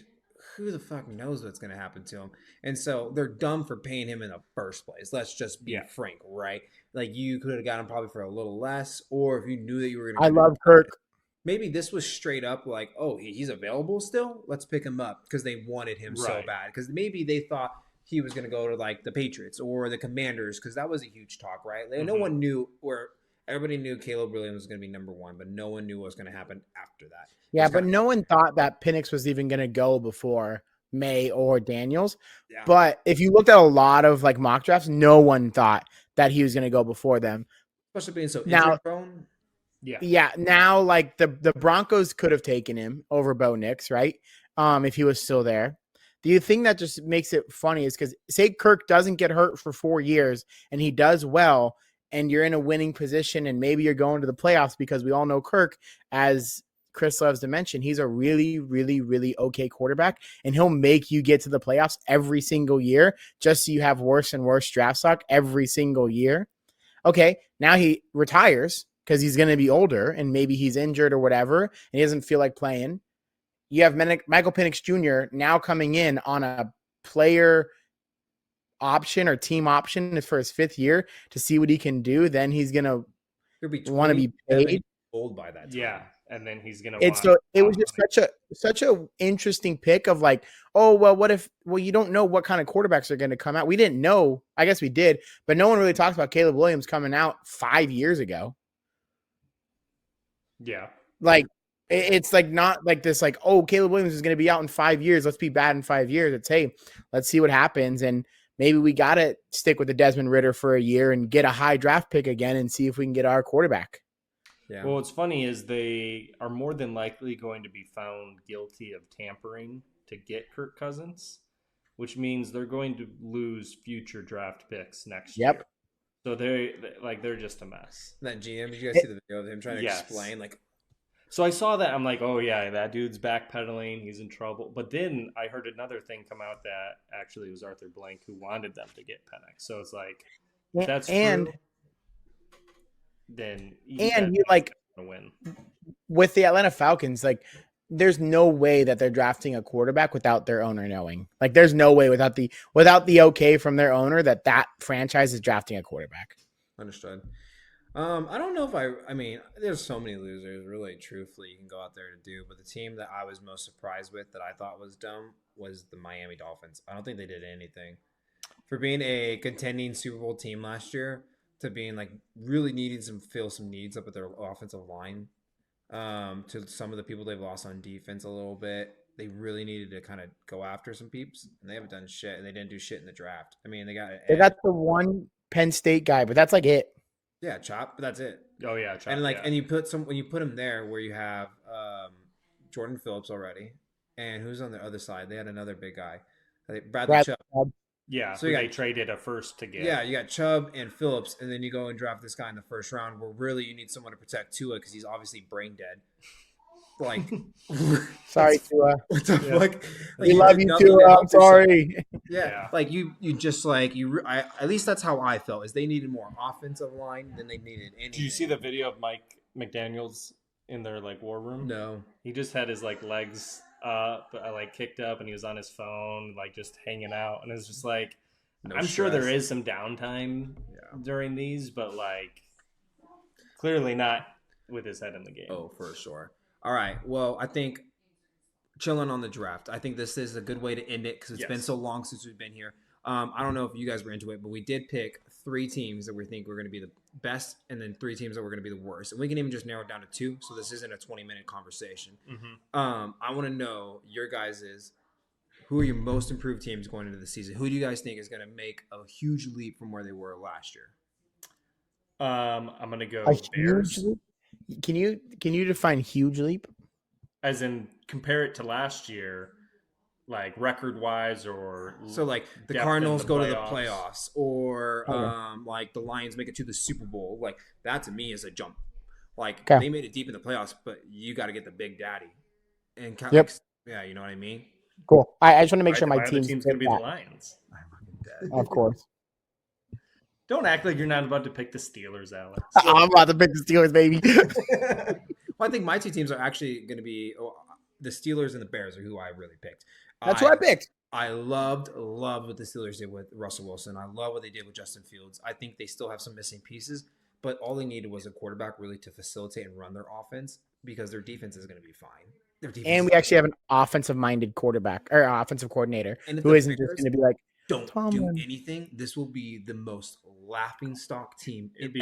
who the fuck knows what's going to happen to him? And so they're dumb for paying him in the first place. Let's just be frank, right? Like you could have got him probably for a little less, or if you knew that you were going to. I love Kirk. Maybe this was straight up like, oh, he's available still. Let's pick him up because they wanted him so bad. Because maybe they thought he was going to go to like the Patriots or the Commanders because that was a huge talk, right? Like, no one knew where. Everybody knew Caleb Williams was going to be number one, but no one knew what was going to happen after that. Yeah, but no one thought that Penix was even going to go before May or Daniels. Yeah. But if you looked at a lot of like mock drafts, no one thought that he was going to go before them. Especially being so injury prone. Yeah. Now, like the Broncos could have taken him over Bo Nix, right? If he was still there. The thing that just makes it funny is because say Kirk doesn't get hurt for 4 years and he does well, and you're in a winning position and maybe you're going to the playoffs because we all know Kirk, as Chris loves to mention, he's a really, really, really okay quarterback and he'll make you get to the playoffs every single year just so you have worse and worse draft stock every single year. Okay, now he retires because he's going to be older and maybe he's injured or whatever and he doesn't feel like playing. You have Michael Penix Jr. now coming in on a player option or team option for his 5th year to see what he can do. Then he's gonna want to be paid. Old by that time. Yeah, and then he's gonna. It was just such a interesting pick of like, oh well, what if? Well, you don't know what kind of quarterbacks are going to come out. We didn't know. I guess we did, but no one really talks about Caleb Williams coming out 5 years ago. Yeah, like it's like not like this. Like, oh, Caleb Williams is going to be out in 5 years. Let's be bad in 5 years. It's hey, let's see what happens and. Maybe we got to stick with the Desmond Ridder for a year and get a high draft pick again and see if we can get our quarterback. Yeah. Well, what's funny is they are more than likely going to be found guilty of tampering to get Kirk Cousins, which means they're going to lose future draft picks next year. So they're just a mess. That GM, did you guys see the video of him trying to explain like? So I saw that. I'm like, oh, yeah, that dude's backpedaling. He's in trouble. But then I heard another thing come out that actually it was Arthur Blank who wanted them to get Penix. So it's like, if that's true, then you like win. With the Atlanta Falcons, like there's no way that they're drafting a quarterback without their owner knowing. Like there's no way without the okay from their owner that franchise is drafting a quarterback. Understood. I don't know if I mean, there's so many losers, really, truthfully, you can go out there to do. But the team that I was most surprised with that I thought was dumb was the Miami Dolphins. I don't think they did anything. For being a contending Super Bowl team last year to being like really needing fill some needs up at their offensive line, to some of the people they've lost on defense a little bit. They really needed to kind of go after some peeps, and they haven't done shit, and they didn't do shit in the draft. I mean, they got the one Penn State guy, but that's like it. Yeah, Chop, but that's it. Oh yeah, Chop. And and you put when you put him there where you have Jordan Phillips already, and who's on the other side? They had another big guy, Bradley Chubb. Yeah, so they traded a first to get. Yeah, you got Chubb and Phillips, and then you go and draft this guy in the first round where really you need someone to protect Tua because he's obviously brain dead. Like, sorry, Tua. What the fuck? Like, we love you, Tua. I'm sorry. Yeah, like you just like at least that's how I felt. Is they needed more offensive line than they needed anything. Did you see the video of Mike McDaniel's in their like war room? No. He just had his like legs kicked up, and he was on his phone, like just hanging out, and it's just like, I'm sure there is some downtime during these, but like clearly not with his head in the game. Oh, for sure. All right. Well, I think chilling on the draft. I think this is a good way to end it because it's been so long since we've been here. I don't know if you guys were into it, but we did pick 3 teams that we think were going to be the best and then 3 teams that were going to be the worst. And we can even just narrow it down to 2, so this isn't a 20-minute conversation. Mm-hmm. I want to know your guys' who are your most improved teams going into the season? Who do you guys think is going to make a huge leap from where they were last year? I'm going to go Bears. Can you define huge leap? As in compare it to last year, like record wise, or so like the Cardinals go to the playoffs, or like the Lions make it to the Super Bowl. Like that to me is a jump. Like they made it deep in the playoffs, but you got to get the big daddy. And yeah, you know what I mean. Cool. I just want to make sure my team's going to be the Lions. Of course. Don't act like you're not about to pick the Steelers, Alex. I'm about to pick the Steelers, baby. Well, I think my 2 teams are actually going to be the Steelers and the Bears are who I really picked. That's what I picked. I loved what the Steelers did with Russell Wilson. I love what they did with Justin Fields. I think they still have some missing pieces, but all they needed was a quarterback really to facilitate and run their offense because their defense is going to be fine. And we actually have an offensive-minded quarterback or offensive coordinator who isn't just going to be like, don't do anything. This will be the most laughing stock team in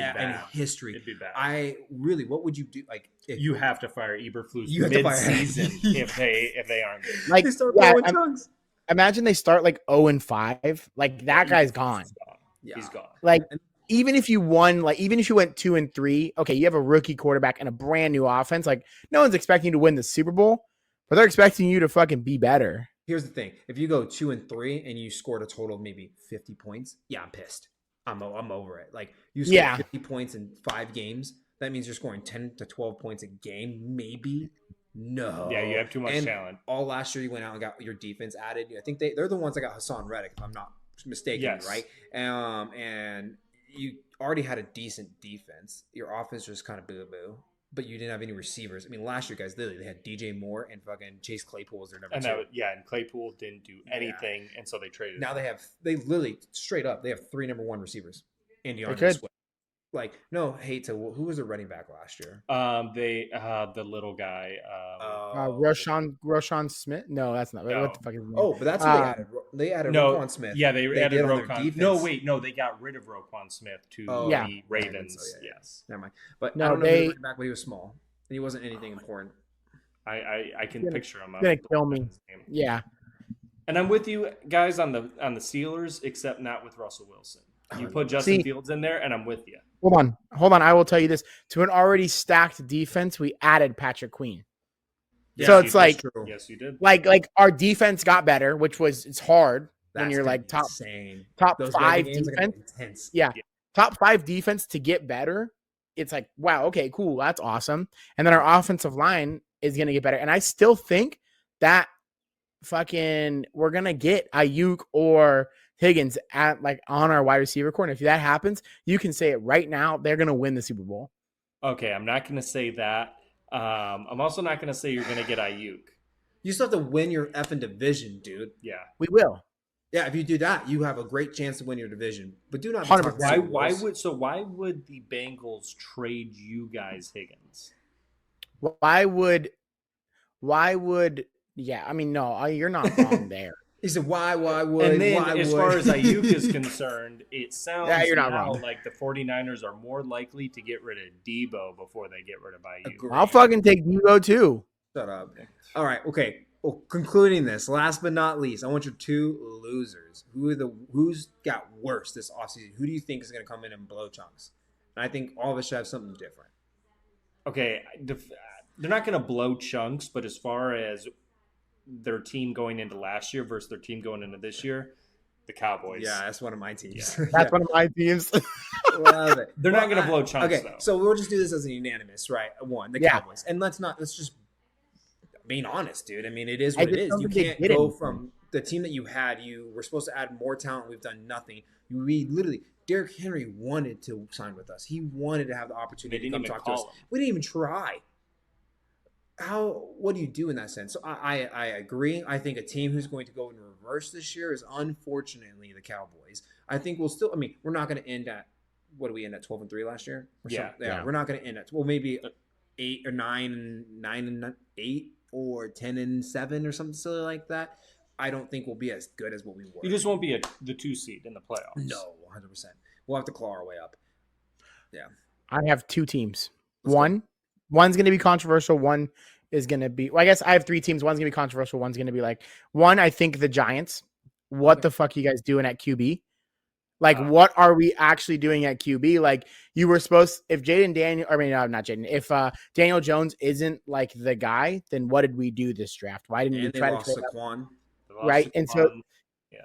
history. It'd be bad. What would you do? Like, you have to fire Eberflus mid-season if they aren't good. Like, they start blowing chunks. Imagine they start like 0-5. Like that guy's gone. Yeah. He's gone. Like even if you won, like even if you went 2-3, okay, you have a rookie quarterback and a brand new offense. Like no one's expecting you to win the Super Bowl, but they're expecting you to fucking be better. Here's the thing: if you go 2-3 and you scored a total of maybe 50 points, yeah, I'm pissed. I'm over it. Like you scored 50 points in 5 games. That means you're scoring 10 to 12 points a game, maybe. No. Yeah, you have too much talent. All last year you went out and got your defense added. I think they're the ones that got Hassan Reddick, if I'm not mistaken, right? And you already had a decent defense. Your offense was kind of boo-boo, but you didn't have any receivers. I mean, last year, guys, literally, they had DJ Moore and fucking Chase Claypool was their number 2. And Claypool didn't do anything, and so they traded Now him. they literally, straight up, they have 3 number 1 receivers. And DeAndre Swift. Like, no hate to who was the running back last year? The little guy. Roshan Smith? No, that's not. No. What the fuck is his name? Oh, but that's what they added. They added Roquan Smith. Yeah, they added Roquan. No, they got rid of Roquan Smith to the Ravens. So yes. Never mind. But no, I don't know who the running back, but he was small. And he wasn't anything important. I can picture him. He's gonna kill me. Yeah. And I'm with you guys on the Steelers, except not with Russell Wilson. You put Justin Fields in there, and I'm with you. Hold on. I will tell you this: to an already stacked defense, we added Patrick Queen. Yes, so it's like, yes, you did. Like our defense got better, which was it's hard when you're like top Those 5 defense. Yeah, top 5 defense to get better. It's like wow, okay, cool, that's awesome. And then our offensive line is gonna get better, and I still think that we're gonna get Ayuk or Higgins at like on our wide receiver corner. If that happens, you can say it right now. They're going to win the Super Bowl. Okay, I'm not going to say that. I'm also not going to say you're going to get Ayuk. You still have to win your effing division, dude. Yeah, we will. Yeah, if you do that, you have a great chance to win your division. But do not. Why would the Bengals trade you guys Higgins? Why would? Yeah, I mean, no, you're not wrong there. He said, why would? And then as far as Ayuk is concerned, it sounds you're not wrong. Like the 49ers are more likely to get rid of Debo before they get rid of Ayuk. Agreed. I'll fucking take Debo too. Shut up. All right, okay. Well, concluding this, last but not least, I want your 2 losers. Who's got worse this offseason? Who do you think is going to come in and blow chunks? And I think all of us should have something different. Okay, they're not going to blow chunks, but as far as their team going into last year versus their team going into this year, the Cowboys. Yeah, that's one of my teams. Yeah. That's one of my teams. Love it. They're not going to blow chunks, though. So we'll just do this as a unanimous, right? The Cowboys. And let's just being honest, dude. I mean, it is what it is. You can't go from the team that you had. You were supposed to add more talent. We've done nothing. We literally, Derrick Henry wanted to sign with us. He wanted to have the opportunity to come talk to us. We didn't even try. What do you do in that sense? So I agree. I think a team who's going to go in reverse this year is unfortunately the Cowboys. I think we're not going to end at, what did we end at, 12-3 last year? We're not going to end at, maybe 8 or 9-8 or 10-7 or something silly like that. I don't think we'll be as good as what we were. You just won't be the 2 seed in the playoffs. No, 100%. We'll have to claw our way up. Yeah. I have 2 teams. One's going to be controversial. One is going to be, I guess I have 3 teams. One's going to be controversial. One's going to be like, I think the Giants. What the fuck are you guys doing at QB? Like, what are we actually doing at QB? Like, you were supposed, if Daniel Jones isn't like the guy, then what did we do this draft? Why didn't we try to trade Saquon? Right. And so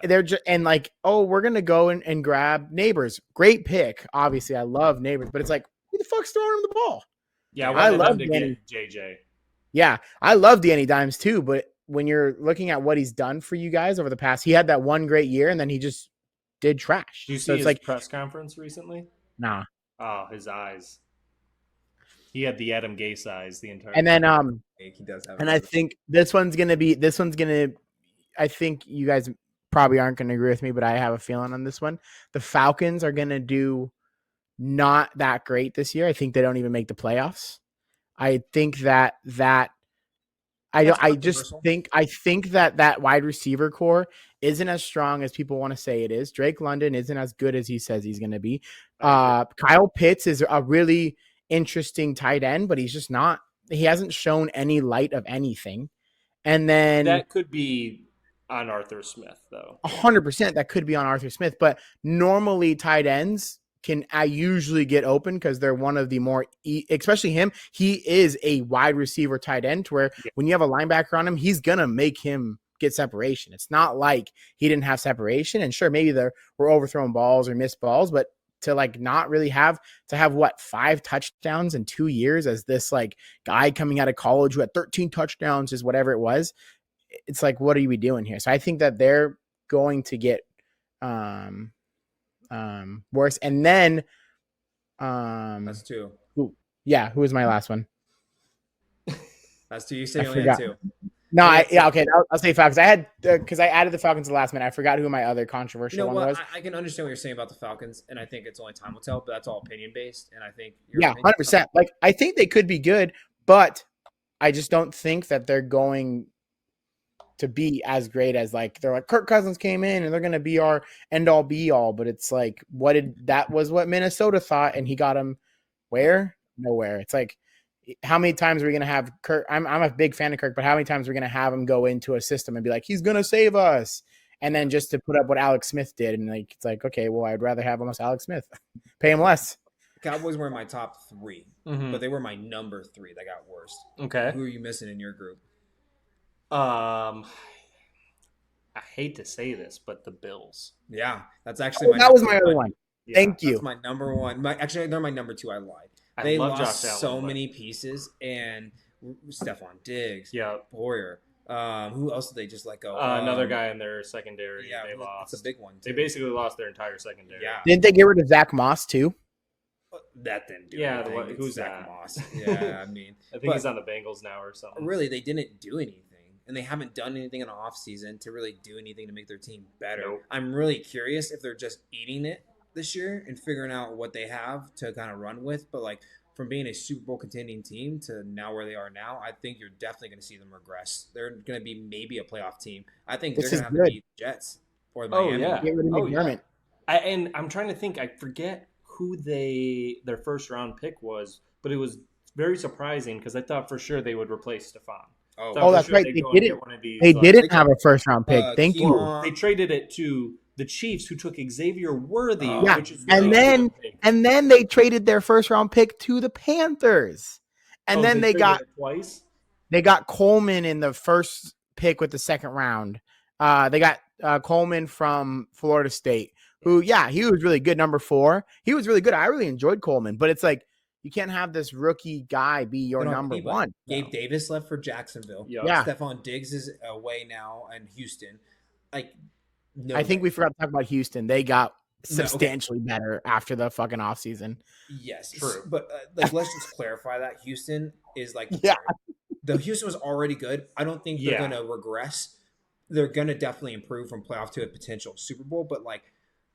they're just, and like, we're going to go and grab Neighbors. Great pick. Obviously, I love Neighbors, but it's like, who the fuck's throwing him the ball? Yeah, I love to get JJ. Yeah, I love Danny Dimes too, but when you're looking at what he's done for you guys over the past, he had that one great year and then he just did trash. Did you see his press conference recently? Nah. Oh, his eyes. He had the Adam Gase eyes the entire time. And then he does have and I think this one's gonna you guys probably aren't going to agree with me, but I have a feeling on this one. The Falcons are going to do not that great this year. I think they don't even make the playoffs. I think that I think that wide receiver core isn't as strong as people want to say it is. Drake London isn't as good as he says he's going to be. Kyle Pitts is a really interesting tight end, but he's just not. He hasn't shown any light of anything. And then that could be on Arthur Smith, though. 100% that could be on Arthur Smith, but normally tight ends can usually get open because they're one of the more, especially him. He is a wide receiver tight end to where when you have a linebacker on him, he's going to make him get separation. It's not like he didn't have separation. And sure, maybe we're overthrowing balls or missed balls, but to like not really have 5 touchdowns in 2 years as this like guy coming out of college who had 13 touchdowns is whatever it was. It's like, what are we doing here? So I think that they're going to get worse. And then that's 2. Who was my last one? That's 2. You said you only had 2. No, okay. I'll say Falcons. I had because I added the Falcons to the last minute. I forgot who my other controversial one was. I can understand what you're saying about the Falcons, and I think it's only time will tell. But that's all opinion based, and I think 100%. Like I think they could be good, but I just don't think that they're going to be as great as like they're like Kirk Cousins came in and they're going to be our end all be all. But it's like that was what Minnesota thought, and he got him where? Nowhere. It's like, how many times are we going to have Kirk? I'm a big fan of Kirk, but how many times are we going to have him go into a system and be like, he's going to save us? And then just to put up what Alex Smith did. And like, it's like, okay, well, I'd rather have almost Alex Smith, pay him less. Cowboys were in my top 3, but they were my number 3 that got worst. Okay. Who are you missing in your group? I hate to say this, but the Bills. Yeah, that's actually that was my other one. Yeah, Thank you. That's my number 1. Actually, they're my number 2. I lied. They lost so many pieces, and Stephon Diggs, Boyer. Who else did they just let go? Another guy in their secondary. Yeah, they lost. It's a big one. They basically lost their entire secondary. Yeah. Didn't they get rid of Zach Moss too? That didn't do anything. Who's Zach that? Moss? Yeah, I mean, I think he's on the Bengals now or something. Really, they didn't do anything, and they haven't done anything in the offseason to really do anything to make their team better. Nope. I'm really curious if they're just eating it this year and figuring out what they have to kind of run with, but like. From being a Super Bowl contending team to now where they are now, I think you're definitely going to see them regress. They're going to be maybe a playoff team. I think they're going to have to beat the Jets or Miami. Yeah. And I'm trying to think. I forget who their first round pick was, but it was very surprising because I thought for sure they would replace Stephon. Oh, that's right. They didn't have a first round pick. Thank you. They traded it to the Chiefs, who took Xavier Worthy, which is and then they traded their first round pick to the Panthers, and then they got twice. They got Coleman in the first pick with the second round. They got Coleman from Florida State, who he was really good. Number 4, he was really good. I really enjoyed Coleman, but it's like you can't have this rookie guy be your number 1. Gabe Davis left for Jacksonville. Yeah. Stephon Diggs is away now in Houston. I think we forgot to talk about Houston. They got substantially better after the fucking offseason. Yes, true. But let's just clarify that Houston is the Houston was already good. I don't think they're going to regress. They're going to definitely improve from playoff to a potential Super Bowl. But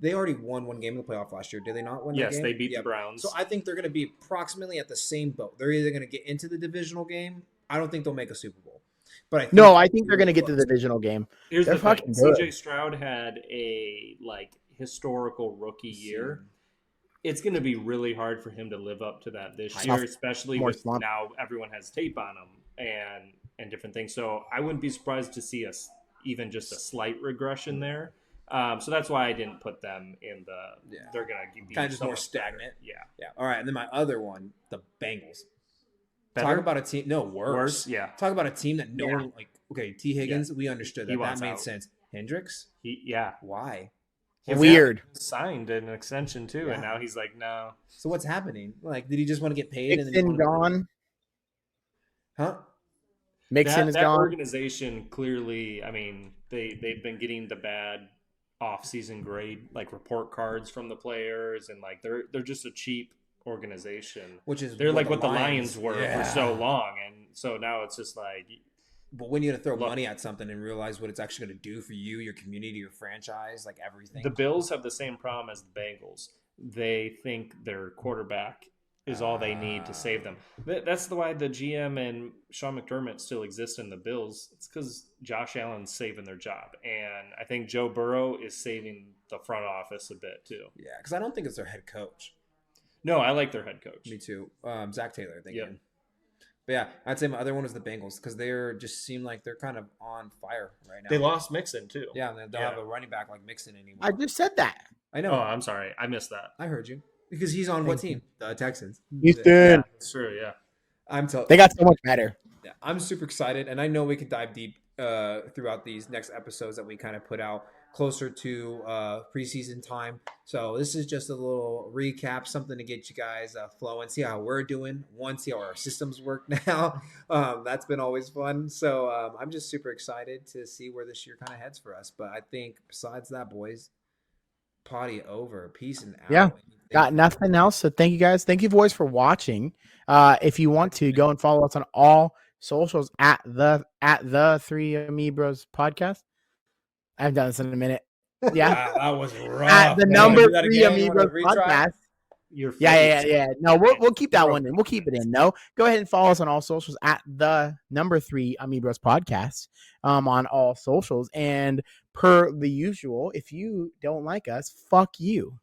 they already won one game in the playoff last year. Did they not win? Yes, game? They beat the Browns. So I think they're going to be approximately at the same boat. They're either going to get into the divisional game. I don't think they'll make a Super Bowl. But I think they're going to get to the divisional game. Here's the thing. CJ Stroud had a historical rookie year. It's going to be really hard for him to live up to that this year, especially with now everyone has tape on him and different things. So I wouldn't be surprised to see even just a slight regression there. So that's why I didn't put them in they're going to be kind of just more stagnant. Yeah. All right, and then my other one, the Bengals. Better? Talk about a team. No, worse. Yeah. Talk about a team that no one T. Higgins. We understood that. That made sense. Hendricks. Why? Weird. Signed an extension too, and now he's like, no. So what's happening? Did he just want to get paid? Mixon gone. Huh? Mixon is that gone. Organization clearly. I mean, they've been getting the bad off-season grade report cards from the players, and they're just a cheap organization, which is they're like what the Lions were for so long, and so now it's just But when you're going to throw Look, money at something and realize what it's actually going to do for you, your community, your franchise, like everything. The Bills have the same problem as the Bengals. They think their quarterback is all they need to save them. That's why the GM and Sean McDermott still exist in the Bills. It's because Josh Allen's saving their job. And I think Joe Burrow is saving the front office a bit too. Yeah, because I don't think it's their head coach. No, I like their head coach. Me too. Zach Taylor, I think. Yep. But yeah, I'd say my other one was the Bengals because they're just seem like they're kind of on fire right now. They lost Mixon too. Yeah, and they don't have a running back like Mixon anymore. I just said that. I know. Oh, I'm sorry. I missed that. I heard you. Because he's on what team? The Texans. Houston. Yeah, it's true, yeah. They got so much better. Yeah, I'm super excited, and I know we can dive deep throughout these next episodes that we kind of put out closer to preseason time. So this is just a little recap, something to get you guys flowing, see how we're doing, see how our systems work now. That's been always fun. So I'm just super excited to see where this year kind of heads for us. But I think besides that, boys, potty over. Peace and out. Yeah. Got nothing else. So thank you guys. Thank you, boys, for watching. If you want to, go and follow us on all socials at the Three Amibros podcast. I haven't done this in a minute. Yeah. Wow, that was rough. At the number Three Amibros podcast. Yeah. No, we'll keep that one in. We'll keep it in. No, go ahead and follow us on all socials at the number Three Amibros podcast on all socials. And per the usual, if you don't like us, fuck you.